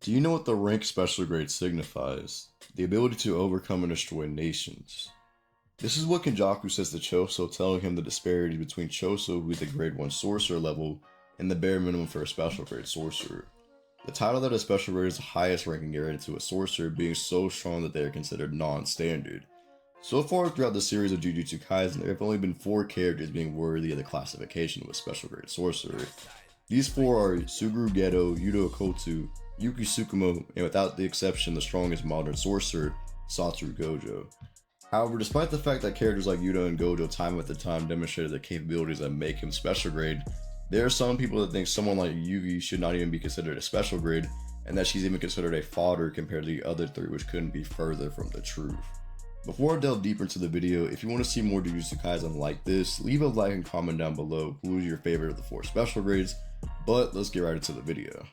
Do you know what the rank special grade signifies? The ability to overcome and destroy nations. This is what Kenjaku says to Choso, telling him the disparity between Choso, who is a grade 1 sorcerer level, and the bare minimum for a special grade sorcerer. The title that a special grade is the highest ranking granted to a sorcerer, being so strong that they are considered non-standard. So far throughout the series of Jujutsu Kaisen, there have only been 4 characters being worthy of the classification of a special grade sorcerer. These 4 are Suguru Geto, Yuto Okotu, Yuki Tsukumo, and without the exception, the strongest modern sorcerer, Satoru Gojo. However, despite the fact that characters like Yuta and Gojo time after time demonstrated the capabilities that make him special grade, there are some people that think someone like Yugi should not even be considered a special grade, and that she's even considered a fodder compared to the other 3, which couldn't be further from the truth. Before I delve deeper into the video, if you want to see more Jujutsu Kaisen like this, leave a like and comment down below who is your favorite of the 4 special grades, but let's get right into the video.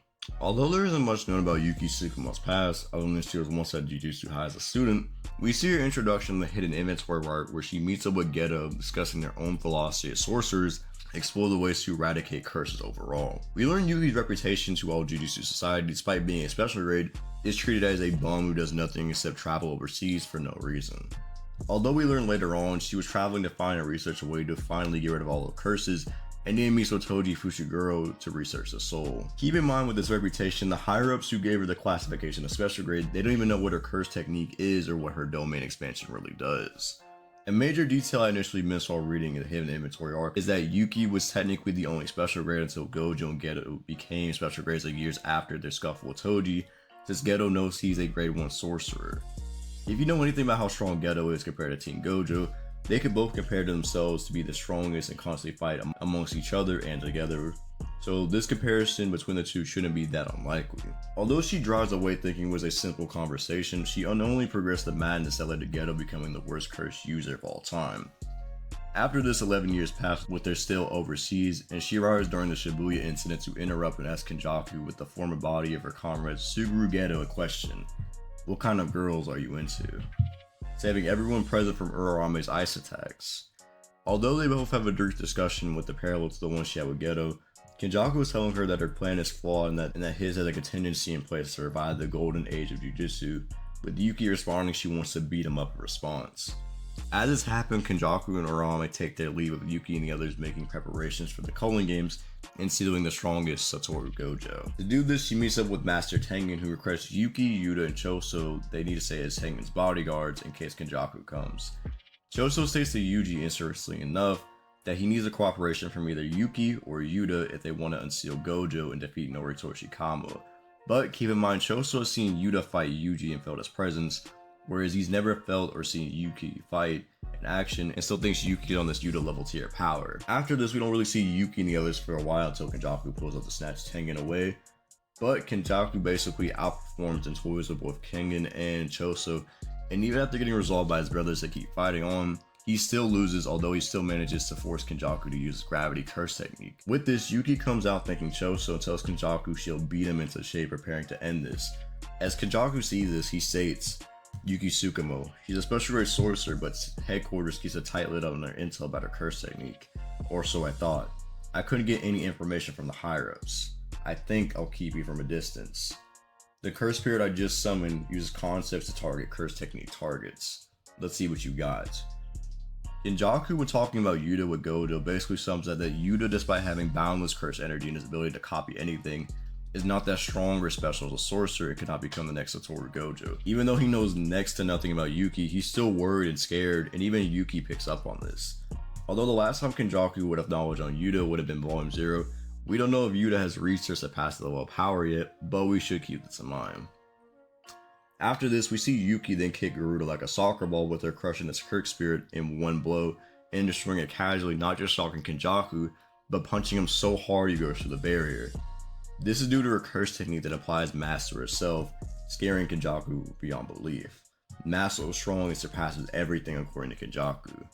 Although there isn't much known about Yuki Tsukumo's past, other than she was once at Jujutsu High as a student, we see her introduction in the hidden inventory art where she meets up with Geto, discussing their own philosophy as sorcerers, explore the ways to eradicate curses overall. We learn Yuki's reputation to all Jujutsu society, despite being a special grade, is treated as a bum who does nothing except travel overseas for no reason. Although we learn later on she was traveling to find and research a way to finally get rid of all the curses, and then meets Toji Fushiguro to research the soul. Keep in mind with this reputation, the higher-ups who gave her the classification of special grade, they don't even know what her curse technique is or what her domain expansion really does. A major detail I initially missed while reading the hidden inventory arc is that Yuki was technically the only special grade until Gojo and Geto became special grades years after their scuffle with Toji, since Geto knows he's a grade 1 sorcerer. If you know anything about how strong Geto is compared to Team Gojo, they could both compare to themselves to be the strongest and constantly fight amongst each other and together, so this comparison between the two shouldn't be that unlikely. Although she drives away thinking it was a simple conversation, she unknowingly progressed the madness that led to Geto becoming the worst curse user of all time. After this, 11 years pass with their still overseas, and she arrives during the Shibuya incident to interrupt and ask Kenjaku with the former body of her comrade Suguru Geto a question: "What kind of girls are you into?" saving everyone present from Urarame's ice attacks. Although they both have a brief discussion with the parallel to the one she had with Geto, Kenjaku is telling her that her plan is flawed and that his has a contingency in place to survive the golden age of Jujutsu, with Yuki responding she wants to beat him up in response. As this happened, Kenjaku and Urarame take their leave of Yuki and the others, making preparations for the Culling Games and sealing the strongest Satoru Gojo. To do this, she meets up with Master Tengen, who requests Yuki, Yuta, and Choso they need to stay as Tengen's bodyguards in case Kenjaku comes. Choso states to Yuji, interestingly enough, that he needs the cooperation from either Yuki or Yuta if they want to unseal Gojo and defeat Noritoshi Kamo. But keep in mind, Choso has seen Yuta fight Yuji and felt his presence, whereas he's never felt or seen Yuki fight in action and still thinks Yuki is on this Yuta level tier power. After this, we don't really see Yuki and the others for a while until Kenjaku pulls up to snatch Tengen away, but Kenjaku basically outperforms and toys with both Kengen and Choso, and even after getting resolved by his brothers to keep fighting on, he still loses, although he still manages to force Kenjaku to use his gravity curse technique. With this, Yuki comes out thanking Choso and tells Kenjaku she'll beat him into shape, preparing to end this. As Kenjaku sees this, he states, "Yuki Tsukumo. He's a special grade sorcerer, but headquarters keeps a tight lid on their intel about her curse technique. Or so I thought. I couldn't get any information from the higher-ups. I think I'll keep you from a distance. The curse spirit I just summoned uses concepts to target curse technique targets. Let's see what you got." Kenjaku, when talking about Yuta with Gojo, basically sums up that Yuta, despite having boundless curse energy and his ability to copy anything, is not that strong or special as a sorcerer and could not become the next Satoru Gojo. Even though he knows next to nothing about Yuki, he's still worried and scared, and even Yuki picks up on this. Although the last time Kenjaku would have knowledge on Yuta would have been Volume 0, we don't know if Yuta has reached or surpassed the level of power yet, but we should keep this in mind. After this, we see Yuki then kick Garuda like a soccer ball with her crushing his curse spirit in one blow and destroying it casually, not just shocking Kenjaku, but punching him so hard he goes through the barrier. This is due to her curse technique that applies mass to herself, scaring Kenjaku beyond belief. Mass so strong it surpasses everything according to Kenjaku.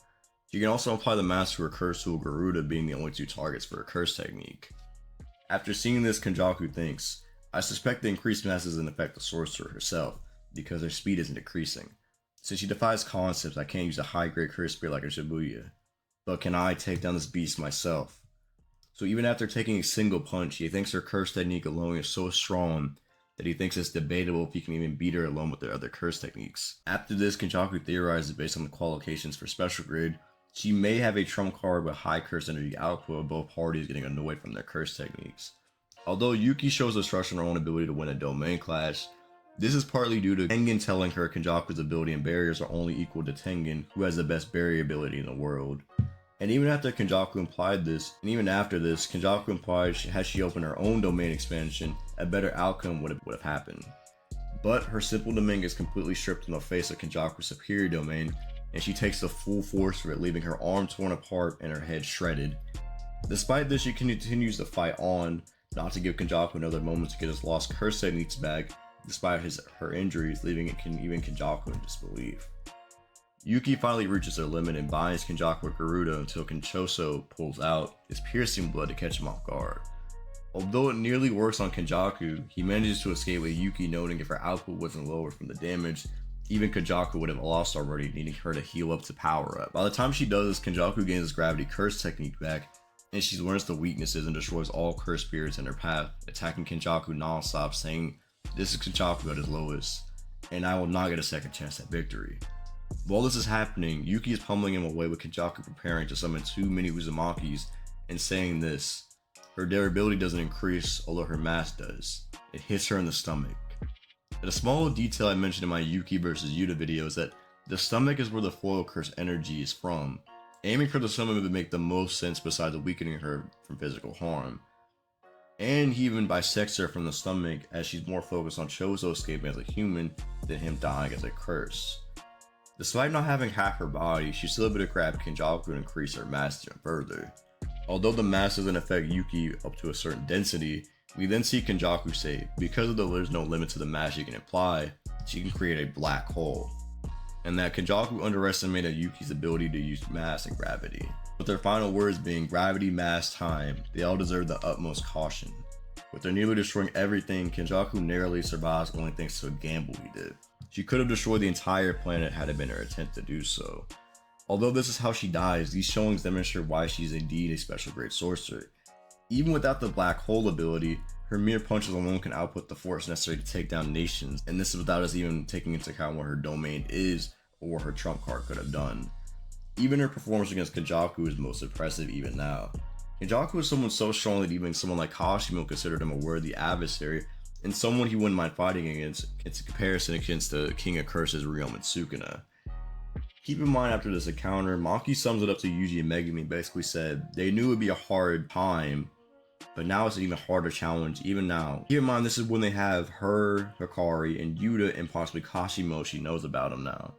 She can also apply the mass to her curse tool, Garuda being the only 2 targets for her curse technique. After seeing this, Kenjaku thinks, "I suspect the increased mass is an effect of sorcerer herself, because her speed isn't decreasing. Since she defies concepts, I can't use a high grade curse spirit like her Shibuya. But can I take down this beast myself?" So even after taking a single punch, he thinks her curse technique alone is so strong that he thinks it's debatable if he can even beat her alone with their other curse techniques. After this, Kenjaku theorizes based on the qualifications for special grade, she may have a trump card with high curse energy output of both parties getting annoyed from their curse techniques. Although Yuki shows distrust in her own ability to win a domain clash, this is partly due to Tengen telling her Kenjaku's ability and barriers are only equal to Tengen, who has the best barrier ability in the world. And even after Kenjaku implied this, and even after this, Kenjaku implied had she opened her own domain expansion, a better outcome would have happened. But her simple domain is completely stripped in the face of Kenjaku's superior domain, and she takes the full force of it, leaving her arm torn apart and her head shredded. Despite this, she continues to fight on, not to give Kenjaku another moment to get his lost curse techniques back, despite her injuries, leaving even Kenjaku in disbelief. Yuki finally reaches her limit and binds Kenjaku with Garuda until Kenchoso pulls out his piercing blood to catch him off guard. Although it nearly works on Kenjaku, he manages to escape with Yuki noting if her output wasn't lowered from the damage, even Kenjaku would have lost already, needing her to heal up to power up. By the time she does this, Kenjaku gains his gravity curse technique back, and she learns the weaknesses and destroys all curse spirits in her path, attacking Kenjaku non-stop, saying, "This is Kenjaku at his lowest, and I will not get a second chance at victory." While this is happening, Yuki is pummeling him away with Kenjaku preparing to summon too many Uzumakis and saying this: her durability doesn't increase, although her mass does. It hits her in the stomach. And a small detail I mentioned in my Yuki vs Yuta video is that the stomach is where the foil curse energy is from. Aiming for the stomach would make the most sense besides weakening her from physical harm. And he even bisects her from the stomach as she's more focused on Chozo escaping as a human than him dying as a curse. Despite not having half her body, she's still able to grab Kenjaku and increase her mass even further. Although the mass doesn't affect Yuki up to a certain density, we then see Kenjaku say, because of there's no limit to the mass she can apply, she can create a black hole. And that Kenjaku underestimated Yuki's ability to use mass and gravity. With their final words being gravity, mass, time, they all deserve the utmost caution. With their nearly destroying everything, Kenjaku narrowly survives only thanks to a gamble he did. She could have destroyed the entire planet had it been her attempt to do so. Although this is how she dies, these showings demonstrate why she's indeed a special grade sorcerer. Even without the black hole ability, her mere punches alone can output the force necessary to take down nations, and this is without us even taking into account what her domain is or what her trump card could have done. Even her performance against Kenjaku is most impressive even now. Kenjaku is someone so strong that even someone like Kashimo considered him a worthy adversary, and someone he wouldn't mind fighting against, in comparison against the King of Curses Ryoma Tsukuna. Keep in mind, after this encounter, Maki sums it up to Yuji and Megumi and basically said they knew it would be a hard time, but now it's an even harder challenge, even now. Keep in mind, this is when they have her, Hakari, and Yuta, and possibly Kashimo she knows about him now.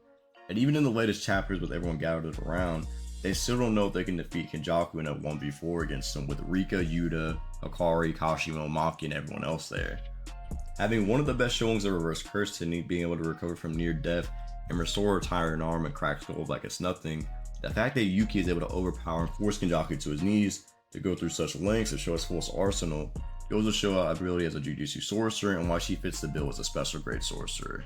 And even in the latest chapters with everyone gathered around, they still don't know if they can defeat Kenjaku in a 1v4 against him with Rika, Yuta, Hakari, Kashimo, Maki, and everyone else there. Having one of the best showings of reverse curse technique, being able to recover from near death and restore her tired arm and crack skull like it's nothing, the fact that Yuki is able to overpower and force Kenjaku to his knees to go through such lengths to show his full arsenal goes to show her ability as a Jujutsu sorcerer and why she fits the bill as a special grade sorcerer.